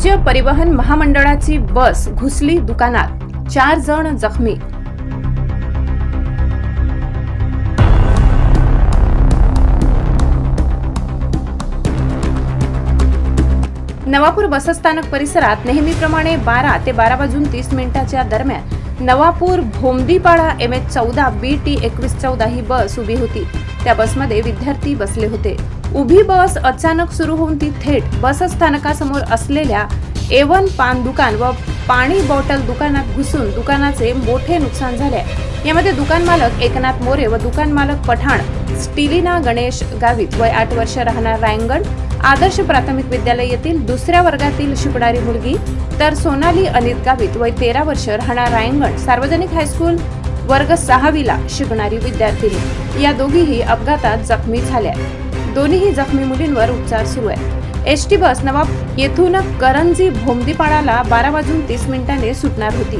राज्य परिवहन महामंडळाची बस घुसली दुकानात, 4 जण जखमी। नवापूर बसस्थानक परिसरात नेहमीप्रमाणे 12 ते 12:30 दरम्यान नवापूर भोमदीपाडा MH14 BT 2114 ही बस उभी होती। त्या बसमध्ये विद्यार्थी बसले होते। उभी बस अचानक सुरू होऊन ती थेट बसस्थानकासमोर असलेल्या A1 पान दुकान व पाणी बॉटल दुकानात घुसून दुकानाचे मोठे नुकसान झाले। यामध्ये दुकान मालक एकनाथ मोरे व दुकान मालक पठाण स्टिलिना गणेश गावित वय 8 वर्ष राहणार रायंगण आदर्श प्राथमिक विद्यालय येथील 2ऱ्या वर्गातील शिकणारी मुलगी तर सोनाली अनित गावित वय 13 वर्ष राहणार रायंगण सार्वजनिक हायस्कूल वर्ग 6वीला शिकणारी विद्यार्थिनी या दोघीही अपघातात जखमी झाल्या। दोन्ही जखमी मुलींवर उपचार सुरू आहेत। एसटी बस नवाब येथून करंजी भोमदीपाडाला 12:30 सुटणार होती।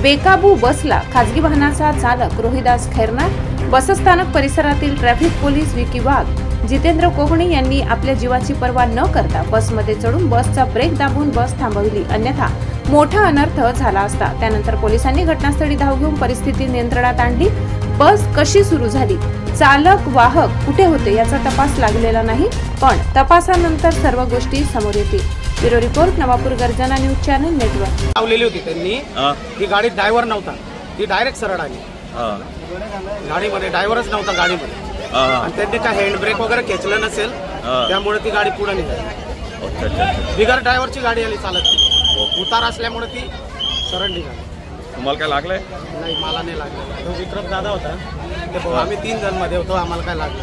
बेकाबू बसला खासगी वाहनाचा चालक रोहिदास खैरनार, बसस्थानक परिसरातील ट्रॅफिक पोलीस विकी वाघ, जितेंद्र कोहणी यांनी आपल्या जीवाची पर्वा न करता बसमध्ये चढून बसचा ब्रेक दाबून बस थांबवली, अन्यथा मोठा अनर्थ झाला असता। त्यानंतर पोलिसांनी घटनास्थळी धाव घेऊन परिस्थिती नियंत्रणात आणली। बस कशी सुरू झाली, चालक वाहक कुठे होते याचा तपास लागलेला नाही, पण तपासानंतर सर्व गोष्टी समोर येतील। ब्युरो रिपोर्ट, नवापूर गर्जना न्यूज चॅनल नेटवर्क। लावलेली होती त्यांनी, ती गाडीत ड्रायव्हर नव्हता, ती डायरेक्ट सरळ आली। गाडीमध्ये ड्रायव्हरच नव्हता गाडीमध्ये, आणि त्यांनी काय हँड ब्रेक वगैरे खेचलं नसेल, त्यामुळे ती गाडी पुढे निघाली। बिगर ड्रायव्हरची गाडी आली चालत, उतार असल्यामुळे ती सरळ निघाली। तुम्हाला काय लागलंय? नाही, मला नाही लागलं। तो विक्रम दादा होता, ते आम्ही 3 जण मध्ये होतो, आम्हाला काय लागलं।